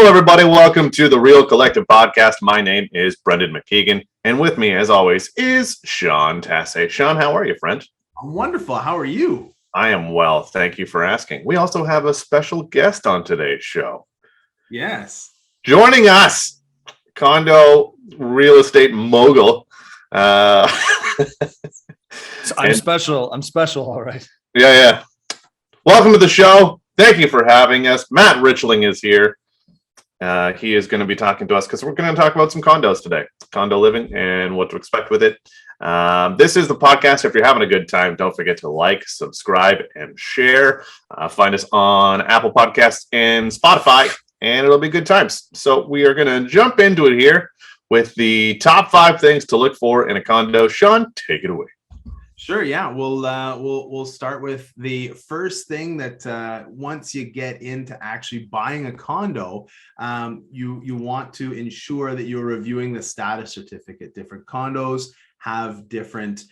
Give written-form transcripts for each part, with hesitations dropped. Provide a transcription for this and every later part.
Hello, everybody. Welcome to the Real Collective Podcast. My name is Brendan McKeigan, and with me, as always, is Sean Tassé. Sean, how are you, friend? I'm wonderful. How are you? I am well. Thank you for asking. We also have a special guest on today's show. Yes. Joining us, Condo real estate mogul. I'm special. I'm special. All right. Yeah. Welcome to the show. Thank you for having us. Matt Richling is here. He is going to be talking to us because we're going to talk about some condos today, condo living and what to expect with it. This is the podcast. If you're having a good time, don't forget to like, subscribe, and share. Find us on Apple Podcasts and Spotify, and it'll be good times. So we are going to jump into it here with the top 5 things to look for in a condo. Sean, take it away. Sure. Yeah. We'll start with the first thing that once you get into actually buying a condo, you want to ensure that you're reviewing the status certificate. Different condos have different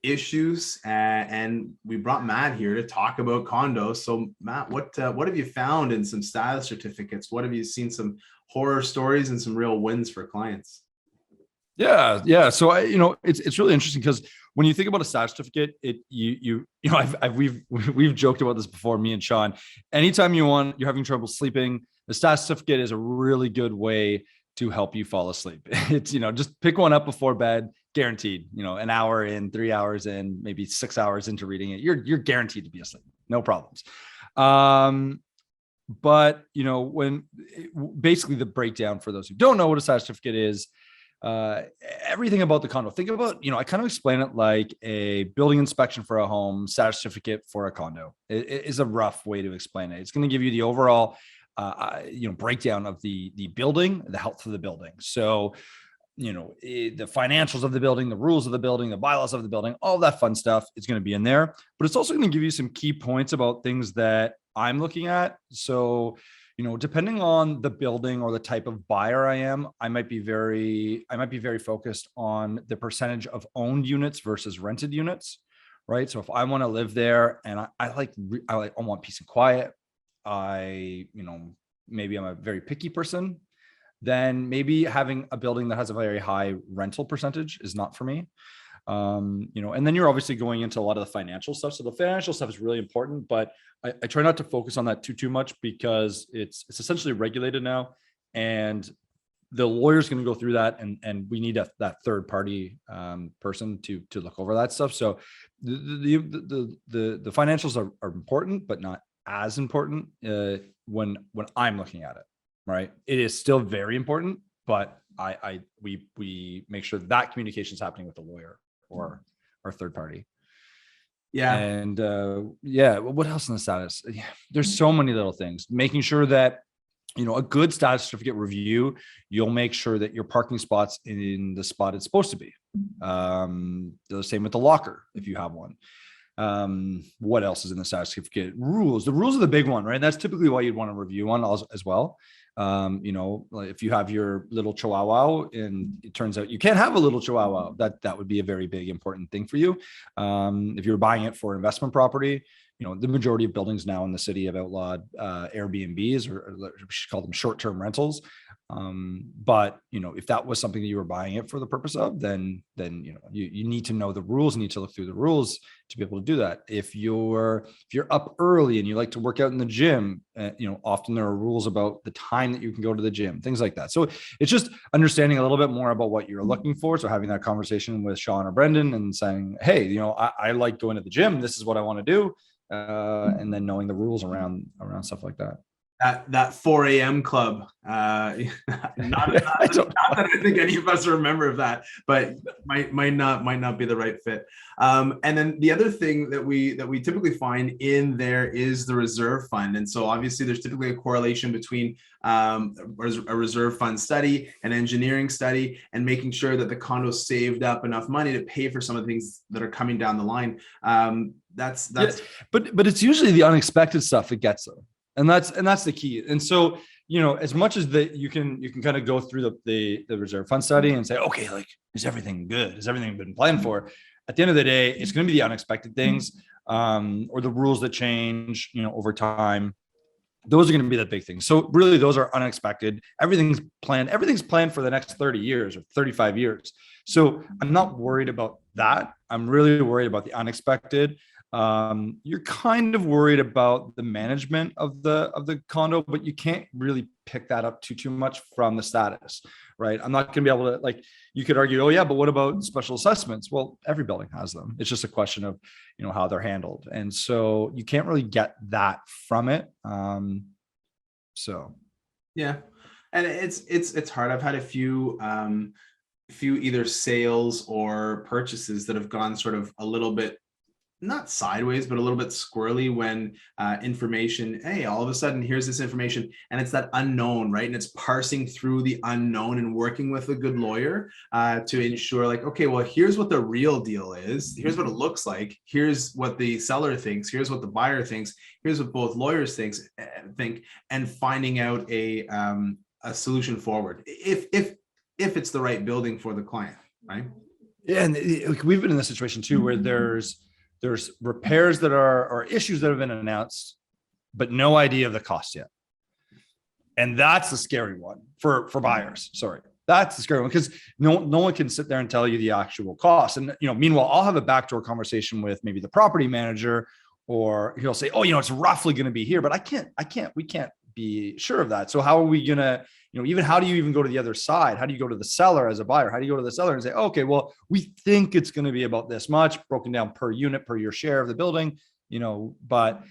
issues, and we brought Matt here to talk about condos. So Matt, what have you found in some status certificates? What have you seen some horror stories and some real wins for clients? Yeah. So it's really interesting because when you think about a status certificate, we've joked about this before, me and Sean. Anytime you're having trouble sleeping, the status certificate is a really good way to help you fall asleep. It's, just pick one up before bed, guaranteed, an hour in, 3 hours in, maybe 6 hours into reading it, you're guaranteed to be asleep. No problems. But when basically the breakdown for those who don't know what a status certificate is, everything about the condo. Think about, I kind of explain it like a building inspection for a home, status certificate for a condo. It is a rough way to explain it. It's going to give you the overall, breakdown of the building, the health of the building. So, the financials of the building, the rules of the building, the bylaws of the building, all that fun stuff is going to be in there. But it's also going to give you some key points about things that I'm looking at. So, depending on the building or the type of buyer I might be very focused on the percentage of owned units versus rented units, right? So if I want to live there and I want peace and quiet, maybe I'm a very picky person, then maybe having a building that has a very high rental percentage is not for me. And then you're obviously going into a lot of the financial stuff. So the financial stuff is really important, but I try not to focus on that too much because it's essentially regulated now, and the lawyer's going to go through that, and we need that third party person to look over that stuff. So the financials are important, but not as important when I'm looking at it. Right, it is still very important, but we make sure that communication is happening with the lawyer or our third party. Yeah. And what else in the status? Yeah, there's so many little things. Making sure that, a good status certificate review, you'll make sure that your parking spot's in the spot it's supposed to be. The same with the locker, if you have one. What else is in the status certificate? Rules. The rules are the big one, right? And that's typically why you'd want to review one as well. If you have your little chihuahua and it turns out you can't have a little chihuahua, that would be a very big important thing for you. If you're buying it for investment property, the majority of buildings now in the city have outlawed Airbnbs, or we should call them short-term rentals. But if that was something that you were buying it for the purpose of, then you need to know the rules, and need to look through the rules to be able to do that. If you're up early and you like to work out in the gym, often there are rules about the time that you can go to the gym, things like that. So it's just understanding a little bit more about what you're looking for. So having that conversation with Sean or Brendan and saying, hey, I like going to the gym. This is what I want to do. And then knowing the rules around stuff like that. That 4 a.m. club. Not that I think any of us are a member of that, but might not be the right fit. And then the other thing that we typically find in there is the reserve fund. And so obviously there's typically a correlation between a reserve fund study, an engineering study, and making sure that the condo saved up enough money to pay for some of the things that are coming down the line. That's but it's usually the unexpected stuff that gets them. And that's the key. And so, as much as that you can kind of go through the reserve fund study and say, okay, like, is everything good? Has everything been planned for? At the end of the day, it's going to be the unexpected things, or the rules that change, over time. Those are going to be the big things. So really, those are unexpected. Everything's planned. Everything's planned for the next 30 years or 35 years. So I'm not worried about that. I'm really worried about the unexpected. You're kind of worried about the management of the condo, but you can't really pick that up too much from the status, right? I'm not going to be able to, like, you could argue, oh yeah, but what about special assessments? Well, every building has them. It's just a question of, how they're handled, and so you can't really get that from it. So Yeah, and it's hard. I've had a few either sales or purchases that have gone sort of a little bit, not sideways, but a little bit squirrely when information, hey, all of a sudden here's this information, and it's that unknown, right? And it's parsing through the unknown and working with a good lawyer to ensure, like, okay, well, here's what the real deal is, here's what it looks like, here's what the seller thinks, here's what the buyer thinks, here's what both lawyers think, and finding out a solution forward if it's the right building for the client, right? yeah, and we've been in this situation too, where there's repairs that are, or issues that have been announced, but no idea of the cost yet. And that's the scary one for buyers. Sorry. That's the scary one, because no one can sit there and tell you the actual cost. And, meanwhile, I'll have a backdoor conversation with maybe the property manager, or he'll say, oh, it's roughly going to be here, but we can't be sure of that. So how are we going to, even how do you even go to the other side? How do you go to the seller as a buyer? How do you go to the seller and say, okay, well, we think it's going to be about this much broken down per unit, per your share of the building, but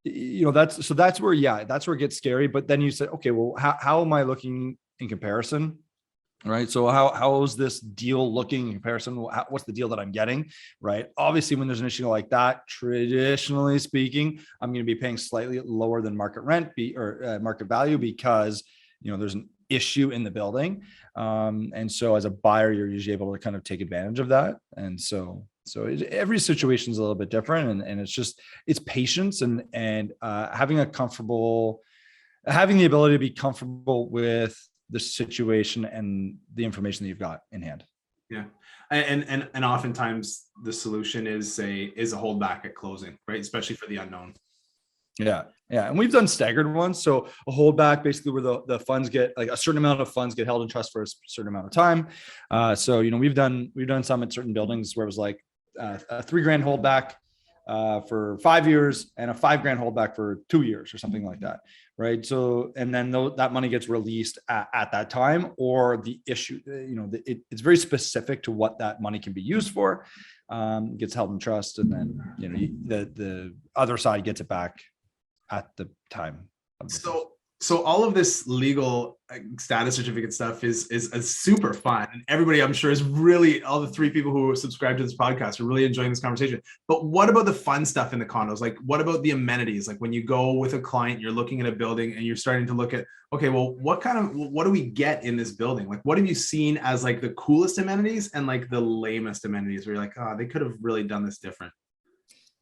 that's where it gets scary. But then you said, okay, well, how am I looking in comparison? Right. So how is this deal looking in comparison? What's the deal that I'm getting? Right. Obviously, when there's an issue like that, traditionally speaking, I'm going to be paying slightly lower than market rent or market value, because there's an issue in the building. And so as a buyer, you're usually able to kind of take advantage of that. And so every situation is a little bit different, and it's patience and having the ability to be comfortable with the situation and the information that you've got in hand. Yeah. And oftentimes the solution is a holdback at closing, right? Especially for the unknown. Yeah. And we've done staggered ones. So a holdback, basically where the funds get, like, a certain amount of funds get held in trust for a certain amount of time. So, we've done some at certain buildings where it was like a $3,000 holdback for 5 years and a $5,000 holdback for 2 years or something like that. Right. So, and then that money gets released at that time, or the issue, it's very specific to what that money can be used for, gets held in trust. And then, the other side gets it back at the time. So all of this legal status certificate stuff is super fun, and everybody, I'm sure, is really, all the 3 people who subscribe to this podcast are really enjoying this conversation. But what about the fun stuff in the condos? Like, what about the amenities? Like, when you go with a client, you're looking at a building and you're starting to look at, okay, well, what do we get in this building? Like, what have you seen as like the coolest amenities and like the lamest amenities where you're like, oh, they could have really done this different?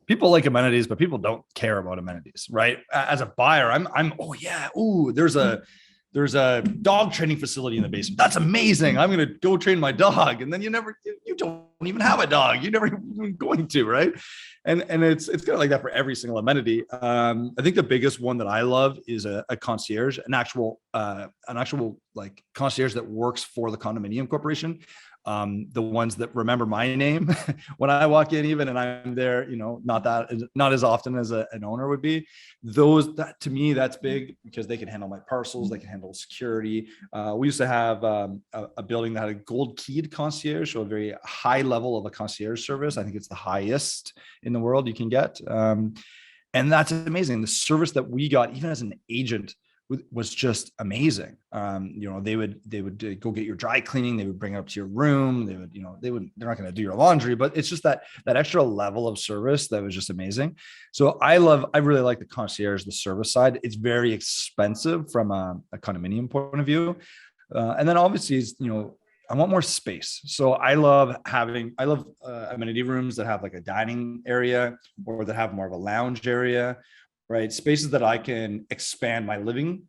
People like amenities, but people don't care about amenities, right? As a buyer, oh yeah, there's a dog training facility in the basement. That's amazing. I'm going to go train my dog. And then you don't even have a dog. You're never even going to, right? And it's kind of like that for every single amenity. I think the biggest one that I love is a concierge, an actual like concierge that works for the condominium corporation. The ones that remember my name when I walk in, even, and I'm there, not as often as an owner would be. That to me, that's big, because they can handle my parcels, they can handle security. We used to have a building that had a gold keyed concierge, so a very high level of a concierge service. I think it's the highest in the world you can get. And that's amazing. The service that we got, even as an agent, was just amazing. They would go get your dry cleaning. They would bring it up to your room. They're not going to do your laundry, but it's just that extra level of service that was just amazing. So I really like the concierge, the service side. It's very expensive from a condominium point of view. And then obviously, I want more space. So I love amenity rooms that have like a dining area, or that have more of a lounge area. Right. Spaces that I can expand my living.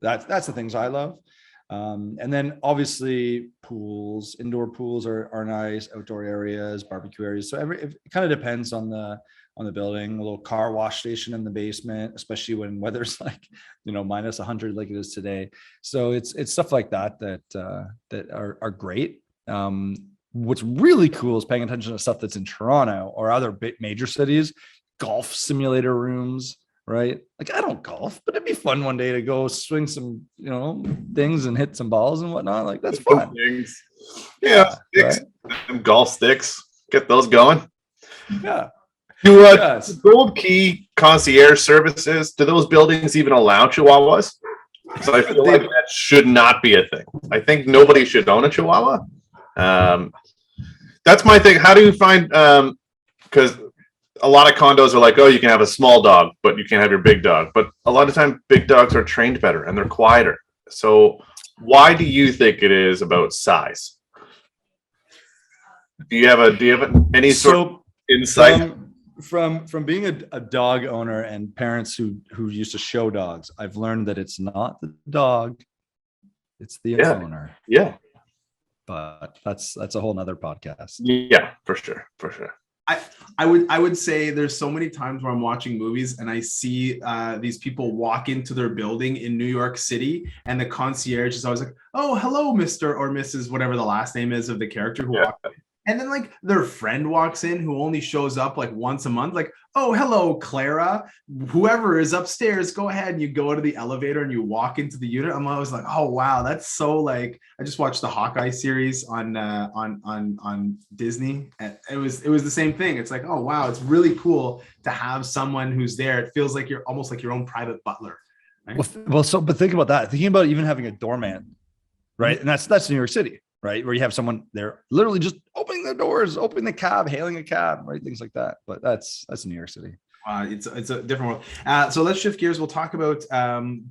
That's the things I love. And then obviously pools, indoor pools are nice, outdoor areas, barbecue areas. So it kind of depends on the building. A little car wash station in the basement, especially when weather's like, minus 100 like it is today. So it's stuff like that are great. What's really cool is paying attention to stuff that's in Toronto or other major cities, golf simulator rooms, right? Like I don't golf, but it'd be fun one day to go swing some, things and hit some balls and whatnot. Like that's fun. Things. Yeah, sticks, right? Golf sticks, get those going. Yeah. Do Gold Key concierge services, do those buildings even allow Chihuahuas? So I feel like that should not be a thing. I think nobody should own a Chihuahua. That's my thing. How do you find, because a lot of condos are like, oh, you can have a small dog, but you can't have your big dog. But a lot of times big dogs are trained better and they're quieter. So why do you think it is about size? Do you have any sort of insight? From being a dog owner and parents who used to show dogs, I've learned that it's not the dog, it's the owner. Yeah. But that's a whole nother podcast. Yeah, for sure. I would say there's so many times where I'm watching movies and I see these people walk into their building in New York City, and the concierge is always like, "Oh, hello, Mr. or Mrs. whatever the last name is of the character who walked in." And then like their friend walks in who only shows up like once a month, like, "Oh, hello, Clara, whoever is upstairs, go ahead." And you go to the elevator and you walk into the unit. I'm always like, "Oh wow, that's so like." I just watched the Hawkeye series on Disney, and it was the same thing. It's like, oh wow, it's really cool to have someone who's there. It feels like you're almost like your own private butler. Right? But think about that. Thinking about even having a doorman, right? And that's New York City. Right, where you have someone there literally just opening the doors, opening the cab, hailing a cab, right, things like that. But that's New York City. It's a different world. So let's shift gears. We'll talk about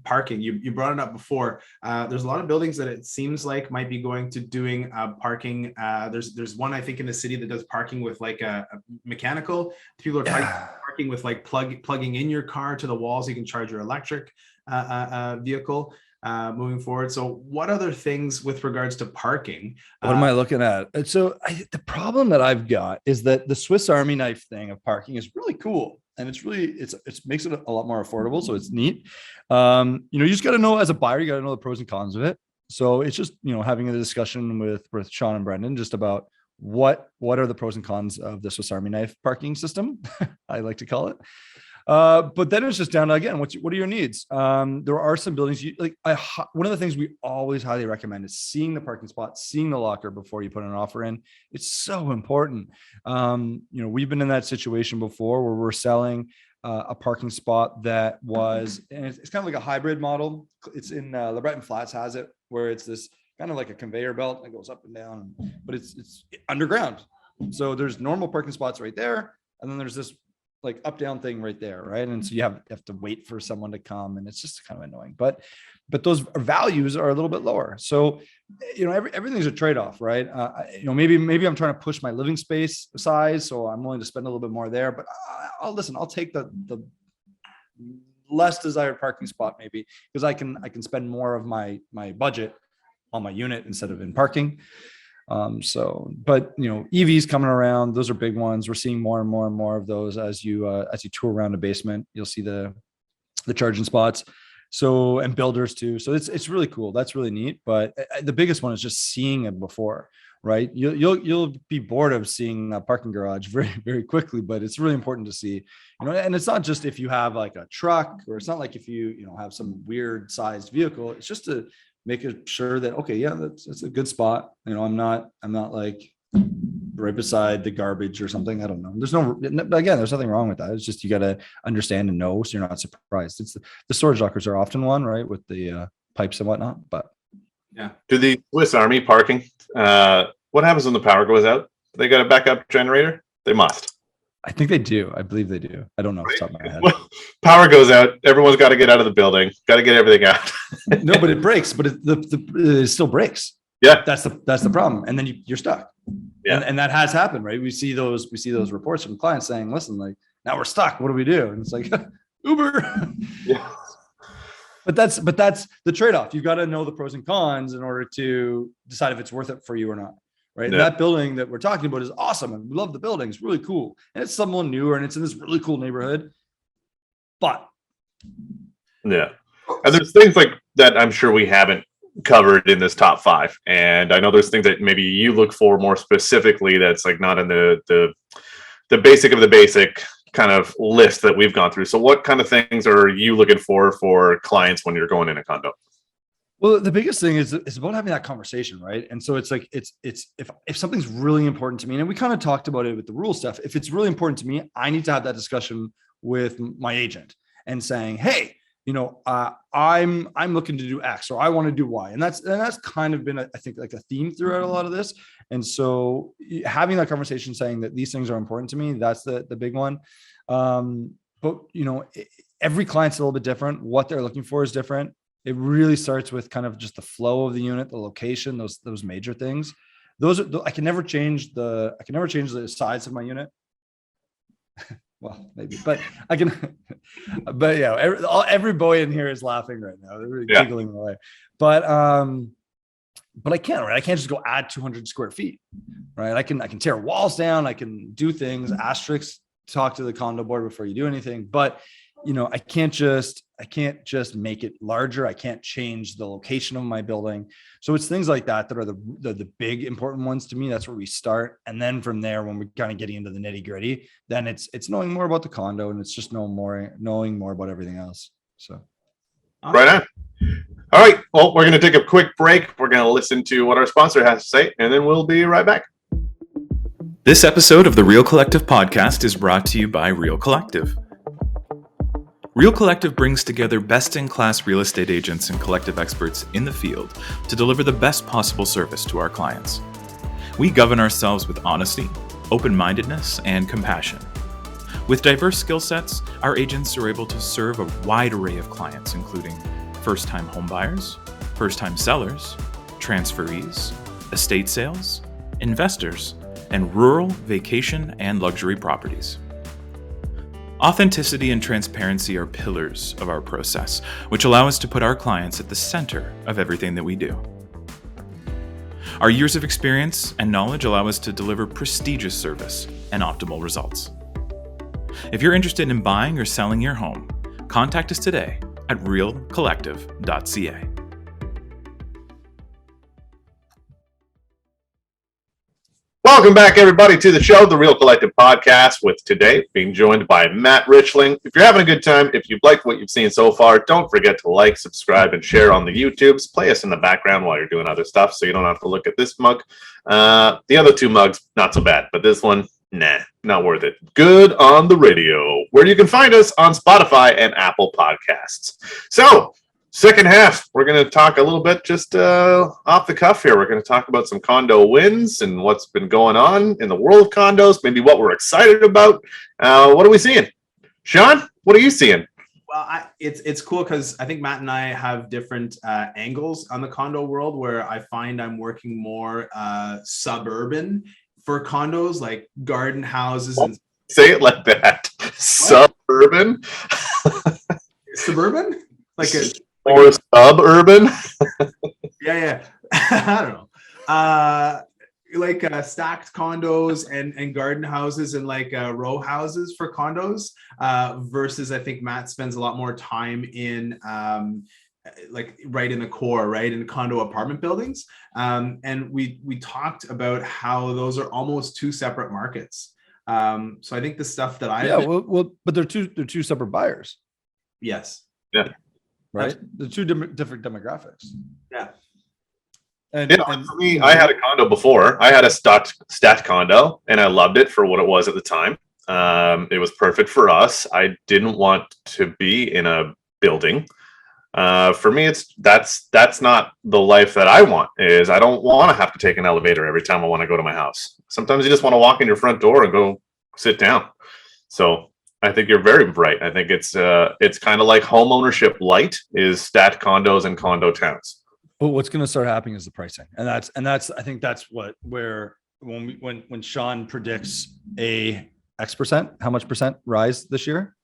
parking. You brought it up before. There's a lot of buildings that it seems like might be going to doing parking. There's one I think in the city that does parking with like a mechanical. People are parking with like plugging in your car to the wall so you can charge your electric vehicle. Moving forward. So what other things with regards to parking? What am I looking at? So the problem that I've got is that the Swiss Army knife thing of parking is really cool. And it makes it a lot more affordable. So it's neat. You just got to know as a buyer, you got to know the pros and cons of it. So it's just, having a discussion with Sean and Brendan just about what are the pros and cons of the Swiss Army knife parking system, I like to call it. But then it's just down to, again, what are your needs? There are some buildings one of the things we always highly recommend is seeing the parking spot, seeing the locker before you put an offer in. It's so important. We've been in that situation before where we're selling a parking spot that was, and it's kind of like a hybrid model. It's in LeBreton Flats has it, where it's this kind of like a conveyor belt that goes up and down, but it's underground. So there's normal parking spots right there, and then there's this like up down thing right there, right? And so you have to wait for someone to come, and it's just kind of annoying. But those values are a little bit lower. So everything's a trade-off, right? Maybe I'm trying to push my living space size, so I'm willing to spend a little bit more there. But I'll take the less desired parking spot maybe, because I can spend more of my budget on my unit instead of in parking. But EVs coming around, those are big ones. We're seeing more and more and more of those as you tour around a basement, you'll see the charging spots. So, and builders too. So it's really cool. That's really neat. But the biggest one is just seeing it before, right? You'll be bored of seeing a parking garage very, very quickly, but it's really important to see, and it's not just if you have like a truck, or it's not like if you have some weird sized vehicle. It's just to make sure that, okay, yeah, that's a good spot. I'm not like right beside the garbage or something. I don't know. There's nothing wrong with that. It's just, you got to understand and know, so you're not surprised. It's the storage lockers are often one, right, with the pipes and whatnot. But yeah. Do the Swiss Army parking, what happens when the power goes out? They got a backup generator? They must. I think they do. I believe they do. I don't know off the top of my head. Well, power goes out. Everyone's got to get out of the building. Got to get everything out. No, but it breaks. But it still breaks. Yeah, that's the problem. And then you're stuck. Yeah, and that has happened, right? We see those reports from clients saying, "Listen, like now we're stuck. What do we do?" And it's like Uber. Yeah. But that's the trade-off. You've got to know the pros and cons in order to decide if it's worth it for you or not. Right. Yeah. And that building that we're talking about is awesome. And we love the building. It's really cool. And it's someone newer and it's in this really cool neighborhood. But yeah. And there's things like that I'm sure we haven't covered in this top 5. And I know there's things that maybe you look for more specifically that's like not in the basic of the basic kind of list that we've gone through. So what kind of things are you looking for clients when you're going in a condo? Well, the biggest thing is about having that conversation, right? And so it's like it's if something's really important to me, and we kind of talked about it with the rule stuff. If it's really important to me, I need to have that discussion with my agent and saying, hey, I'm looking to do X or I want to do Y, and that's kind of been, I think, like a theme throughout a lot of this. And so having that conversation, saying that these things are important to me, that's the big one. But every client's a little bit different. What they're looking for is different. It really starts with kind of just the flow of the unit, the location, those major things. Those are, I can never change the size of my unit. Well, maybe, but I can. But yeah, every boy in here is laughing right now. They're really giggling away. But I can't, right? I can't just go add 200 square feet, right? I can tear walls down. I can do things. Asterisks. Talk to the condo board before you do anything. But I can't just make it larger. I can't change the location of my building. So it's things like that are the big important ones to me. That's where we start. And then from there, when we're kind of getting into the nitty gritty, then it's knowing more about the condo, and it's just knowing more about everything else. So. Right on. All right. Well, we're going to take a quick break. We're going to listen to what our sponsor has to say, and then we'll be right back. This episode of the Real Collective podcast is brought to you by Real Collective. Real Collective brings together best-in-class real estate agents and collective experts in the field to deliver the best possible service to our clients. We govern ourselves with honesty, open-mindedness, and compassion. With diverse skill sets, our agents are able to serve a wide array of clients, including first-time homebuyers, first-time sellers, transferees, estate sales, investors, and rural, vacation, and luxury properties. Authenticity and transparency are pillars of our process, which allow us to put our clients at the center of everything that we do. Our years of experience and knowledge allow us to deliver prestigious service and optimal results. If you're interested in buying or selling your home, contact us today at realcollective.ca. Welcome back, everybody, to the show, the Real Collective podcast, with today being joined by Matt Richling. If you're having a good time, if you've liked what you've seen so far, don't forget to like, subscribe, and share on the YouTubes. Play us in the background while you're doing other stuff so you don't have to look at this mug. The other 2 mugs, not so bad, but this one, nah, not worth it. Good on the radio, where you can find us on Spotify and Apple Podcasts. So, second half, we're going to talk a little bit just off the cuff here. We're going to talk about some condo wins and what's been going on in the world of condos, maybe what we're excited about. What are we seeing? Sean, what are you seeing? Well, it's cool because I think Matt and I have different angles on the condo world, where I find I'm working more suburban for condos, like garden houses. And say it like that. Suburban? Suburban? Like a... Or suburban? Yeah. I don't know. Like stacked condos and garden houses and like row houses for condos versus I think Matt spends a lot more time in like right in the core, right in condo apartment buildings. And we talked about how those are almost 2 separate markets. So I think the stuff that well, but they're two separate buyers. Yes. Yeah. Right. The 2 different demographics. Yeah. And for me, I had a condo before. I had a stat condo, and I loved it for what it was at the time. It was perfect for us. I didn't want to be in a building. For me, that's not the life that I want. Is I don't want to have to take an elevator every time I want to go to my house. Sometimes you just want to walk in your front door and go sit down. So I think you're very right. I think it's kind of like home ownership light is stat condos and condo towns. But what's going to start happening is the pricing, and that's I think that's where when Sean predicts a X percent, how much percent rise this year?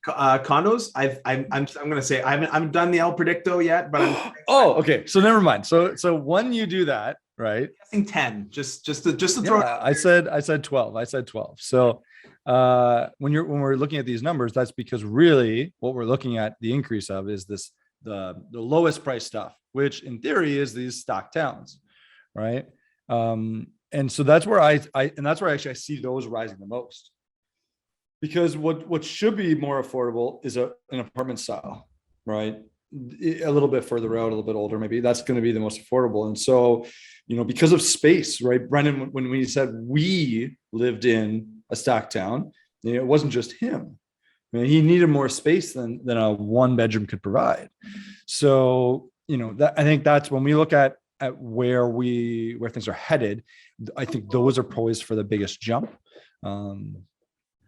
Condos, I'm going to say I haven't done the El Predicto yet, but I'm Oh, okay. So never mind. So when you do that, right? guessing 10. Just to throw. Yeah, I said 12. I said 12. So when we're looking at these numbers, that's because really what we're looking at the increase of is the lowest price stuff, which in theory is these stock towns, right? And so that's where I see those rising the most. Because what should be more affordable is an apartment style, right? A little bit further out, a little bit older, maybe that's going to be the most affordable. And so, because of space, right? Brendan, when we said we lived in a stock town, it wasn't just him. I mean, he needed more space than a 1-bedroom could provide. So, I think that's when we look at where things are headed. I think those are poised for the biggest jump.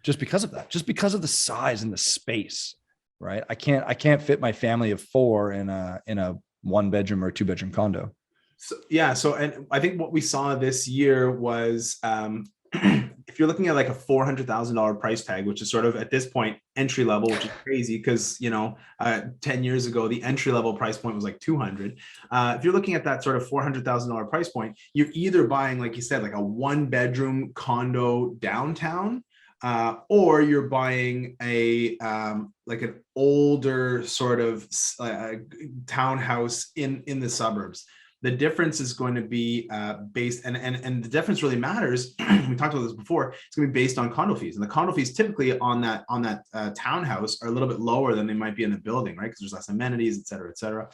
Just because of that, just because of the size and the space, right? I can't fit my family of 4 in a 1-bedroom or 2-bedroom condo. So, yeah. So, and I think what we saw this year was, if you're looking at like a $400,000 price tag, which is sort of at this point entry level, which is crazy because 10 years ago the entry level price point was like 200. If you're looking at that sort of $400,000 price point, you're either buying, like you said, like a 1-bedroom condo downtown. Or you're buying a like an older sort of townhouse in the suburbs. The difference is going to be based, and the difference really matters. We talked about this before. It's going to be based on condo fees, and the condo fees typically on that townhouse are a little bit lower than they might be in the building, right? Because there's less amenities, et cetera,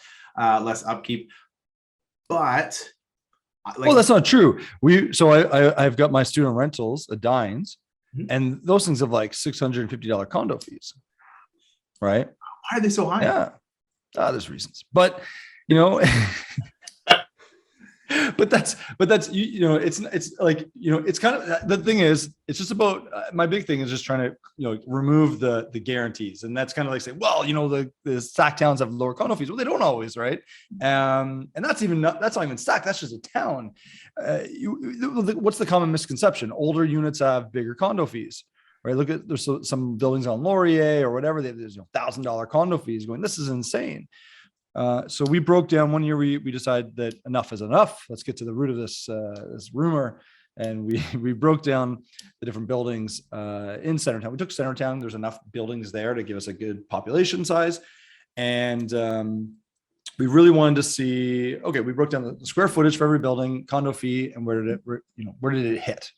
less upkeep. But well, that's not true. I've got my student rentals at Dines. And those things have like $650 condo fees, right? Why are they so high? Yeah, there's reasons, but but that's it's like it's kind of the thing is it's just about my big thing is just trying to remove the guarantees, and that's kind of like saying, well, the stock towns have lower condo fees. Well, they don't always, right? And that's not even stock. That's just a town. What's the common misconception? Older units have bigger condo fees, right? Look at there's some buildings on Laurier or whatever. There's $1,000 condo fees going. This is insane. So we broke down one year. We decided that enough is enough. Let's get to the root of this rumor, and we broke down the different buildings in Centertown. We took Centertown. There's enough buildings there to give us a good population size, and we really wanted to see. Okay, we broke down the square footage for every building, condo fee, and where did it hit?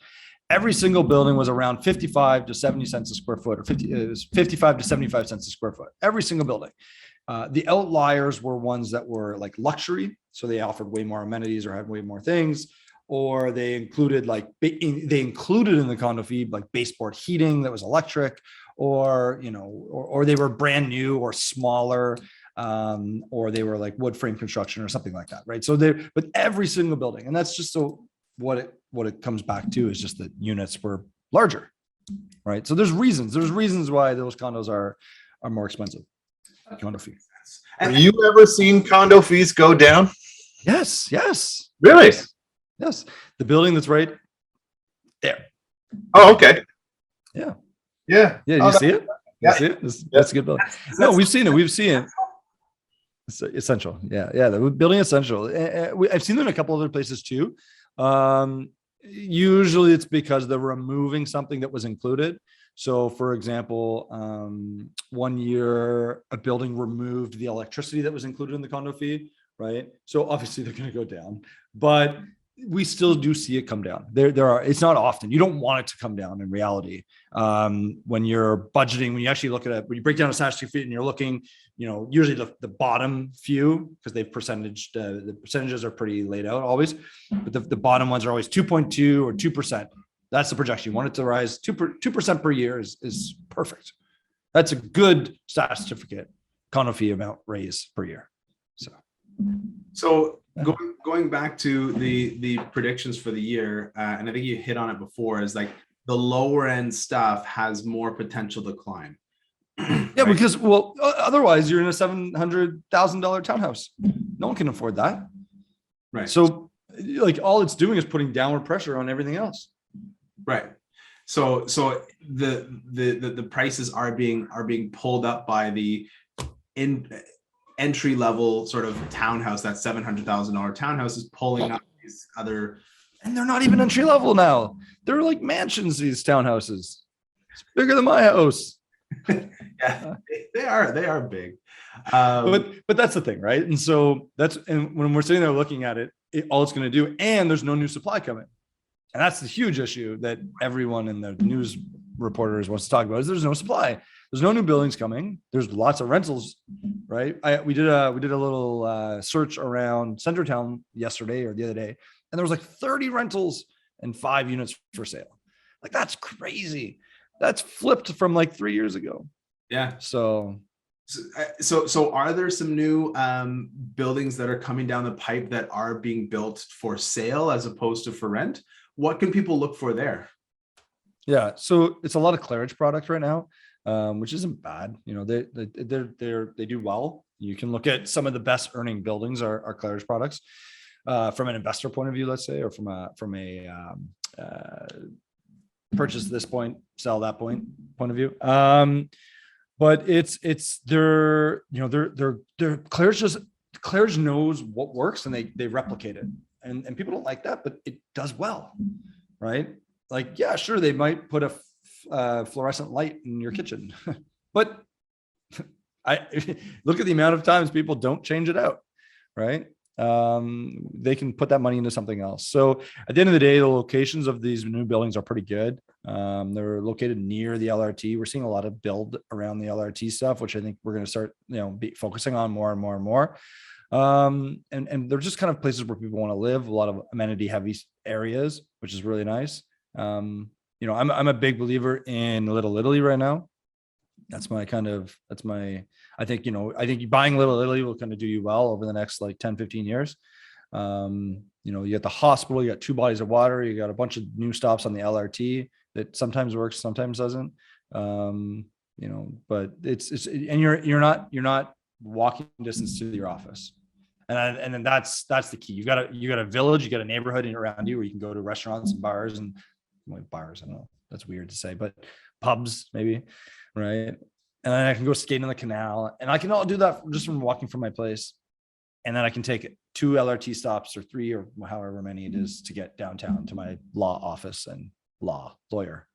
Every single building was around 55 to 70 cents a square foot, or it was 55 to 75 cents a square foot. Every single building. The outliers were ones that were like luxury, so they offered way more amenities or had way more things, or they included in the condo fee like baseboard heating that was electric, or they were brand new or smaller, or they were like wood frame construction or something like that, right? So but every single building, and that's just what it comes back to is just that units were larger, right? So there's reasons why those condos are more expensive. Condo fee. Have you ever seen condo fees go down? Yes. Really? Yes. The building that's right there. Oh, okay. Yeah. Yeah. Yeah. You see it? Yeah. You see it? That's a good building. No, we've seen it. It's essential. Yeah. The building essential. I've seen them in a couple other places too. Usually it's because they're removing something that was included. So for example, one year a building removed the electricity that was included in the condo fee, right? So obviously they're going to go down, but we still do see it come down. It's not often. You don't want it to come down in reality. When you're budgeting, when you actually look at it, when you break down a statistic feet and you're looking, usually the bottom few, because they've the percentages are pretty laid out always, but the bottom ones are always 2.2 or 2%. That's the projection. You want it to rise 2% per year is perfect. That's a good stat certificate condo fee amount raise per year. So going back to the predictions for the year, and I think you hit on it before, is like the lower end stuff has more potential to climb. Yeah, right? because otherwise you're in a $700,000 townhouse. No one can afford that. Right. So like all it's doing is putting downward pressure on everything else. Right. So the prices are being pulled up by the entry level sort of townhouse. That $700,000 townhouse is pulling up these other. And they're not even entry level now. They're like mansions, these townhouses. It's bigger than my house. Yeah, they are big. But that's the thing, right? And so and when we're sitting there looking at it, all it's going to do, and there's no new supply coming. And that's the huge issue that everyone in the news reporters wants to talk about, is there's no supply. There's no new buildings coming. There's lots of rentals, right? We did a little search around Centertown yesterday or the other day, and there was like 30 rentals and 5 units for sale. Like, that's crazy. That's flipped from like 3 years ago. Yeah. So are there some new buildings that are coming down the pipe that are being built for sale as opposed to for rent? What can people look for there? yeah, so it's a lot of Claridge product right now, which isn't bad. You know, they do well. You can look at some of the best earning buildings are Claridge products, from an investor point of view, let's say, or from a purchase this point, sell that point of view. But they're Claridge knows what works, and they replicate it. And people don't like that, but it does well, right? Like, yeah, sure, they might put a fluorescent light in your kitchen, but I look at the amount of times people don't change it out, right? They can put that money into something else. So at the end of the day, the locations of these new buildings are pretty good. They're located near the LRT. We're seeing a lot of build around the LRT stuff, which I think we're going to start, focusing on more and more and more. And they're just kind of places where people want to live, a lot of amenity heavy areas, which is really nice. I'm a big believer in Little Italy right now. I think buying Little Italy will kind of do you well over the next like 10, 15 years. You got the hospital, you got 2 bodies of water, you got a bunch of new stops on the LRT that sometimes works, sometimes doesn't. But and you're not walking distance to your office. And then that's the key. You got a village, you got a neighborhood around you where you can go to restaurants and bars and bars. I don't know, that's weird to say, but pubs maybe, right? And then I can go skating on the canal, and I can all do that just from walking from my place. And then I can take 2 LRT stops or 3 or however many it is to get downtown to my law office and lawyer.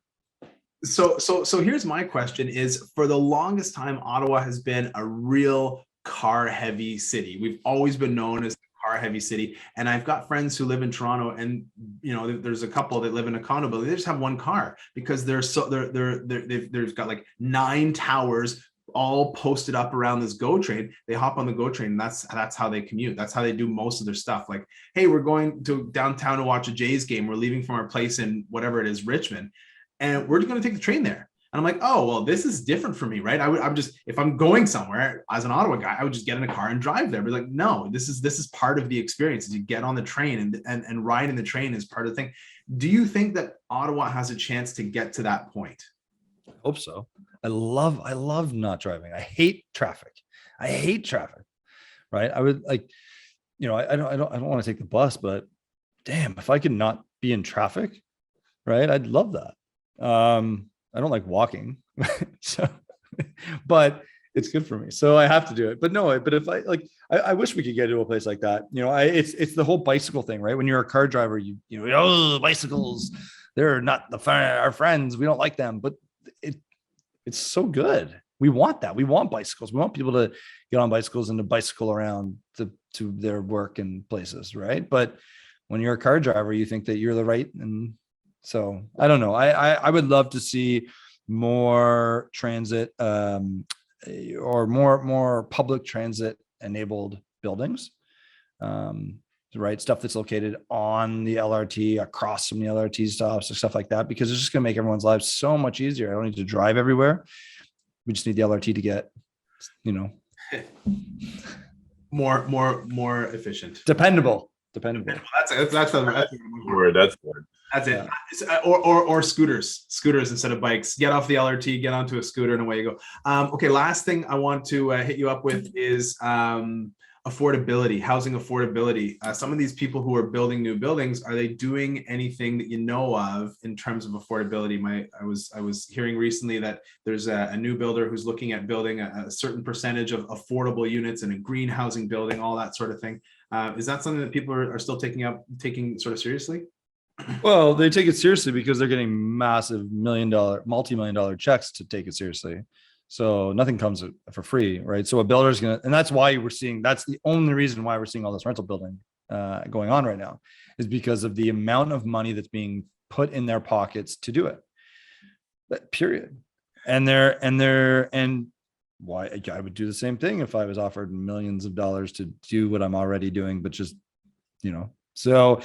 So here's my question: is for the longest time, Ottawa has been a real car heavy city. We've always been known as a car heavy city. And I've got friends who live in Toronto, and there's a couple that live in a condo, but they just have one car because there's got like 9 towers all posted up around this GO train. They hop on the GO train, and that's how they commute. That's how they do most of their stuff. Like, hey, we're going to downtown to watch a Jays game. We're leaving from our place in whatever it is, Richmond, and we're just going to take the train there. And I'm like, oh, well, this is different for me, right? I'm just, if I'm going somewhere as an Ottawa guy, I would just get in a car and drive there. But like, no, this is part of the experience. Is you get on the train and riding the train is part of the thing. Do you think that Ottawa has a chance to get to that point? I hope so. I love not driving. I hate traffic. Right? I would like, I don't want to take the bus, but damn, if I could not be in traffic, right? I'd love that. I don't like walking, but it's good for me. So I have to do it. But if I wish we could get to a place like that. It's the whole bicycle thing, right? When you're a car driver, bicycles, they're not our friends. We don't like them, but it's so good. We want that. We want bicycles. We want people to get on bicycles and to bicycle around to their work and places, right? But when you're a car driver, you think that you're the right. And so I don't know. I would love to see more transit or more public transit enabled buildings, right? Stuff that's located on the LRT, across from the LRT stops, or stuff like that, because it's just going to make everyone's lives so much easier. I don't need to drive everywhere. We just need the LRT to get, more efficient, dependable. That's the word. That's good. That's it. Or scooters instead of bikes. Get off the LRT, get onto a scooter, and away you go. Okay, last thing I want to hit you up with is affordability, housing affordability. Some of these people who are building new buildings, are they doing anything that you know of in terms of affordability? I was hearing recently that there's a new builder who's looking at building a certain percentage of affordable units in a green housing building, all that sort of thing. Is that something that people are still taking sort of seriously? Well, they take it seriously because they're getting massive multi-million-dollar checks to take it seriously. So nothing comes for free, right? So a builder's and that's why that's the only reason why we're seeing all this rental building going on right now, is because of the amount of money that's being put in their pockets to do it. Period. And why I would do the same thing if I was offered millions of dollars to do what I'm already doing, but just, so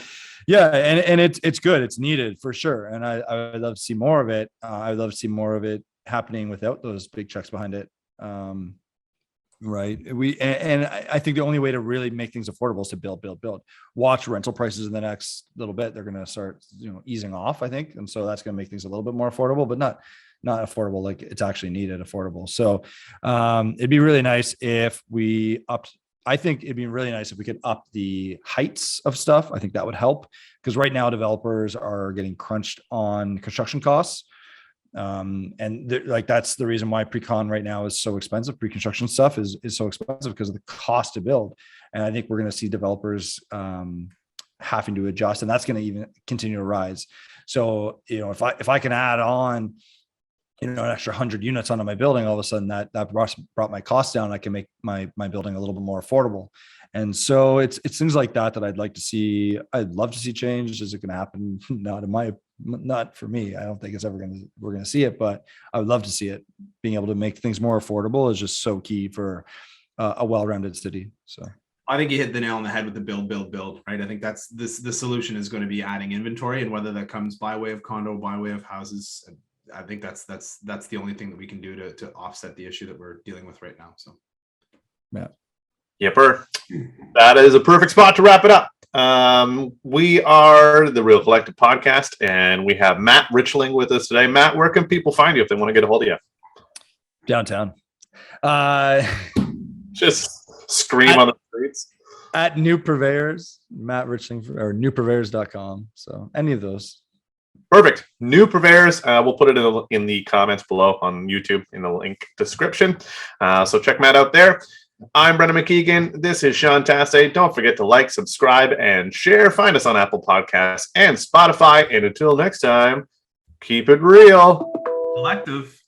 yeah, and it's good. It's needed for sure. And I would love to see more of it. I would love to see more of it happening without those big checks behind it. Right. I think the only way to really make things affordable is to build. Watch rental prices in the next little bit. They're going to start, easing off, I think. And so that's going to make things a little bit more affordable, but not affordable like it's actually needed affordable. So it'd be really nice if we I think it'd be really nice if we could up the heights of stuff. I think that would help, because right now developers are getting crunched on construction costs. That's the reason why pre-con right now is so expensive. Pre-construction stuff is so expensive because of the cost to build. And I think we're going to see developers having to adjust, and that's going to even continue to rise. So, if I can add on, an extra 100 units onto my building, all of a sudden that brought my costs down. I can make my building a little bit more affordable. And so it's things like that I'd like to see. I'd love to see change. Is it going to happen? Not for me. I don't think we're going to see it, but I would love to see it. Being able to make things more affordable is just so key for a well-rounded city. So I think you hit the nail on the head with the build, right? I think that's the solution is going to be adding inventory, and whether that comes by way of condo, by way of houses, I think that's the only thing that we can do to offset the issue that we're dealing with right now. So, yeah. Yepper. That is a perfect spot to wrap it up. We are the Real Collective Podcast, and we have Matt Richling with us today. Matt, where can people find you if they want to get a hold of you? Downtown. Just scream on the streets. At New Purveyors, Matt Richling, or newpurveyors.com. So any of those. Perfect. New Purveyors. We'll put it in the comments below on YouTube in the link description. So check Matt out there. I'm Brendan McKeigan. This is Sean Tassé. Don't forget to like, subscribe, and share. Find us on Apple Podcasts and Spotify. And until next time, keep it real. Collective.